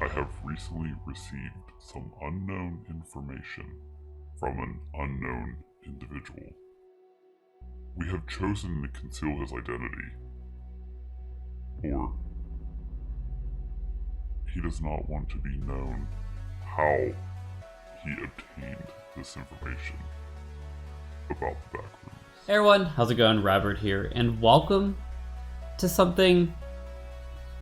I have recently received some unknown information from an unknown individual. We have chosen to conceal his identity, or he does not want to be known how he obtained this information about the Backrooms. Hey everyone, how's it going? Ryebread here, and welcome to something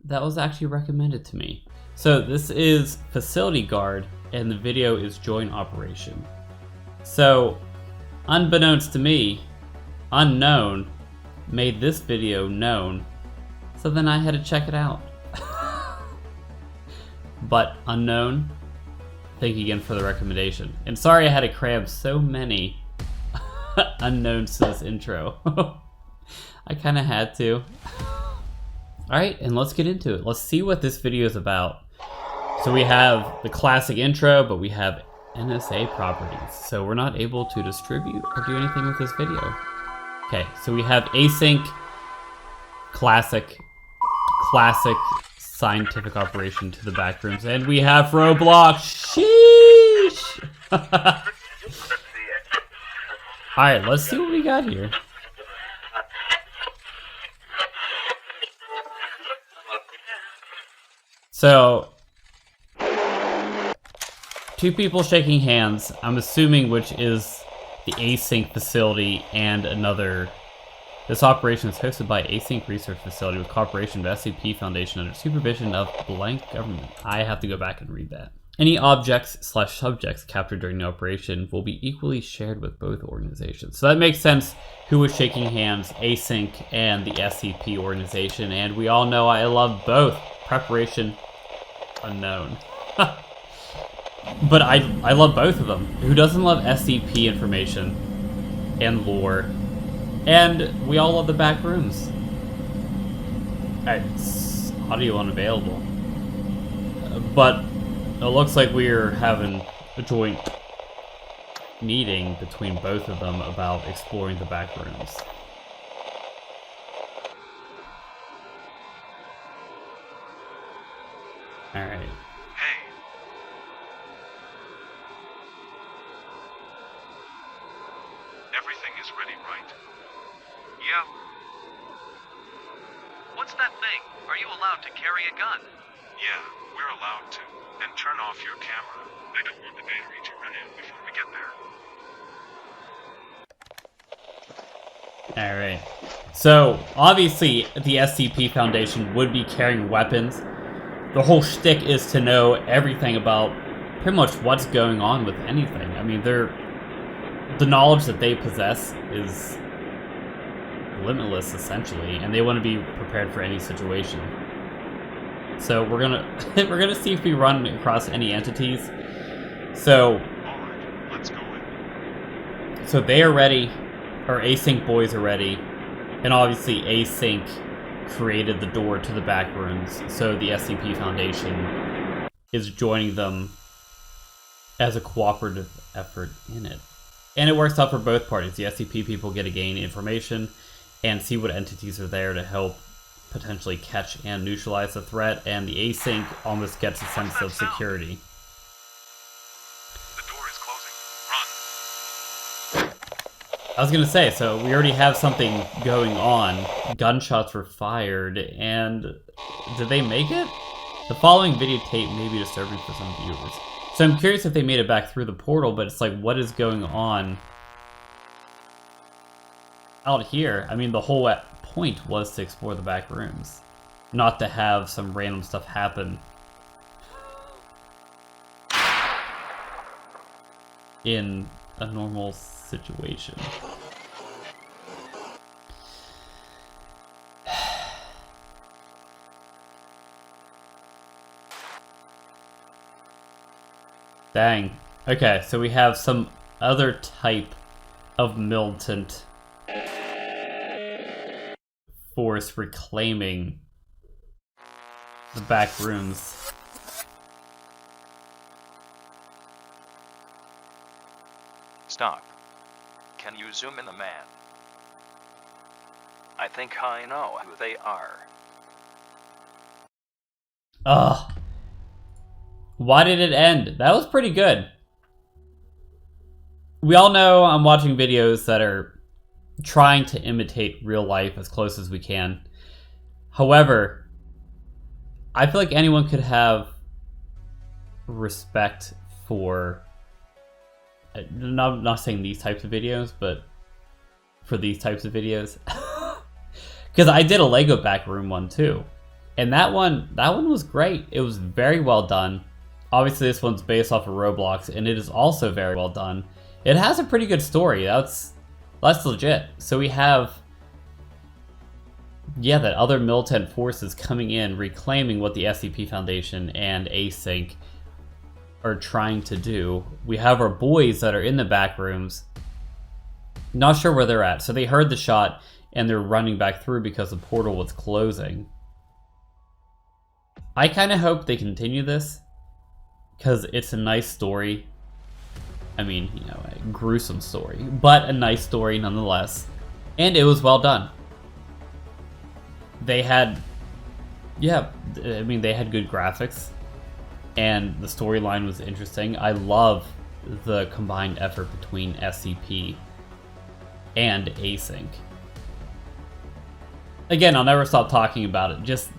that was actually recommended to me. So this is FacilityGuard, and the video is Joint Operation. So, unbeknownst to me, Unknown made this video known, so then I had to check it out. But Unknown, thank you again for the recommendation. And sorry I had to cram so many unknowns to this intro. I kind of had to. Alright, and let's get into it. Let's see what this video is about. So we have the classic intro, but we have NSA properties. So we're not able to distribute or do anything with this video. Okay, so we have async, classic scientific operation to the Backrooms, and we have Roblox. Sheesh! Alright, let's see what we got here. So, two people shaking hands, I'm assuming, which is the Async facility and another. This operation is hosted by Async Research Facility with cooperation of SCP Foundation under supervision of blank government. I have to go back and read that. Any objects/subjects captured during the operation will be equally shared with both organizations. So that makes sense who was shaking hands, Async and the SCP organization, and we all know I love both. Preparation, unknown. But I love both of them. Who doesn't love SCP information and lore? And we all love the Backrooms. Alright, audio unavailable. But it looks like we're having a joint meeting between both of them about exploring the Backrooms. Alright. Everything is ready, right? Yeah. What's that thing? Are you allowed to carry a gun? Yeah, we're allowed to. And turn off your camera. I don't want the battery to run out before we get there. Alright. So, obviously, the SCP Foundation would be carrying weapons. The whole shtick is to know everything about pretty much what's going on with anything. I mean, the knowledge that they possess is limitless, essentially, and they want to be prepared for any situation. So we're gonna see if we run across any entities. So, alright, let's go in. So they are ready, or Async boys are ready, and obviously Async created the door to the Backrooms, so the SCP Foundation is joining them as a cooperative effort in it. And it works out for both parties. The SCP people get to gain information and see what entities are there to help potentially catch and neutralize the threat, and the Async almost gets a sense of security. The door is closing. Run. I was gonna say, so we already have something going on. Gunshots were fired, and did they make it? The following videotape may be disturbing for some viewers. So I'm curious if they made it back through the portal, but it's like, what is going on out here? I mean, the whole point was to explore the Backrooms, not to have some random stuff happen in a normal situation. Dang. Okay, so we have some other type of militant force reclaiming the Backrooms. Stop. Can you zoom in the man? I think I know who they are. Ugh. Why did it end? That was pretty good. We all know I'm watching videos that are trying to imitate real life as close as we can. However, I feel like anyone could have respect for, I'm not saying these types of videos, but for these types of videos. Because I did a Lego Backroom one too. And that one was great. It was very well done. Obviously this one's based off of Roblox, and it is also very well done. It has a pretty good story. That's legit. So we have, yeah, that other militant forces coming in, reclaiming what the SCP Foundation and Async are trying to do. We have our boys that are in the back rooms, not sure where they're at. So they heard the shot and they're running back through because the portal was closing. I kind of hope they continue this because it's a nice story. I mean, you know, a gruesome story, but a nice story nonetheless. And it was well done. They had, yeah, I mean, they had good graphics and the storyline was interesting. I love the combined effort between SCP and Async. Again, I'll never stop talking about it. Just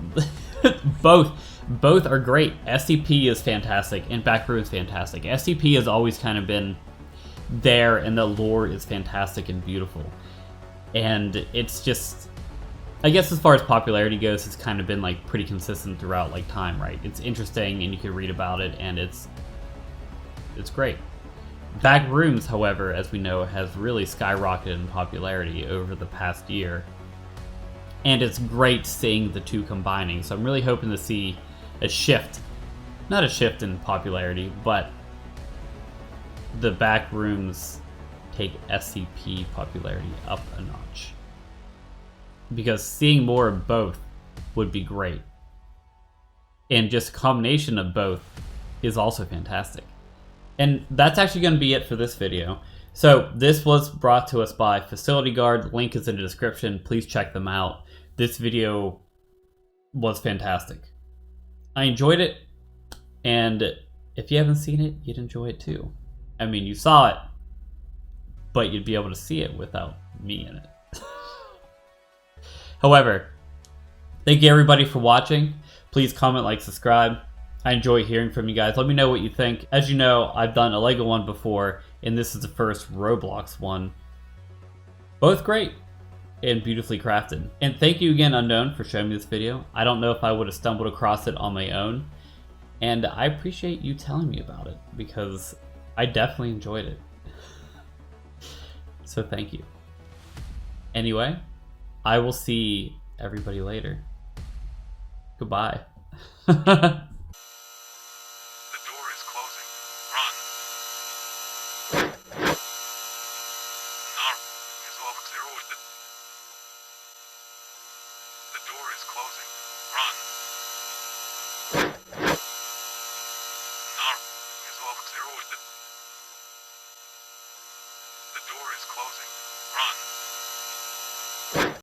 both are great. SCP is fantastic and Backrooms is fantastic. SCP has always kind of been there and the lore is fantastic and beautiful. And it's just, I guess as far as popularity goes, it's kind of been like pretty consistent throughout like time, right? It's interesting and you can read about it and it's great. Backrooms, however, as we know, has really skyrocketed in popularity over the past year. And it's great seeing the two combining. So I'm really hoping to see a shift, not a shift in popularity, but the Backrooms take SCP popularity up a notch. Because seeing more of both would be great. And just a combination of both is also fantastic. And that's actually going to be it for this video. So this was brought to us by FacilityGuard. Link is in the description. Please check them out. This video was fantastic. I enjoyed it. And if you haven't seen it, you'd enjoy it too. I mean, you saw it, but you'd be able to see it without me in it. However, thank you everybody for watching. Please comment, like, subscribe. I enjoy hearing from you guys. Let me know what you think. As you know, I've done a Lego one before, and this is the first Roblox one. Both great and beautifully crafted. And thank you again, Unknown, for showing me this video. I don't know if I would have stumbled across it on my own, and I appreciate you telling me about it because I definitely enjoyed it. So thank you. Anyway, I will see everybody later. Goodbye.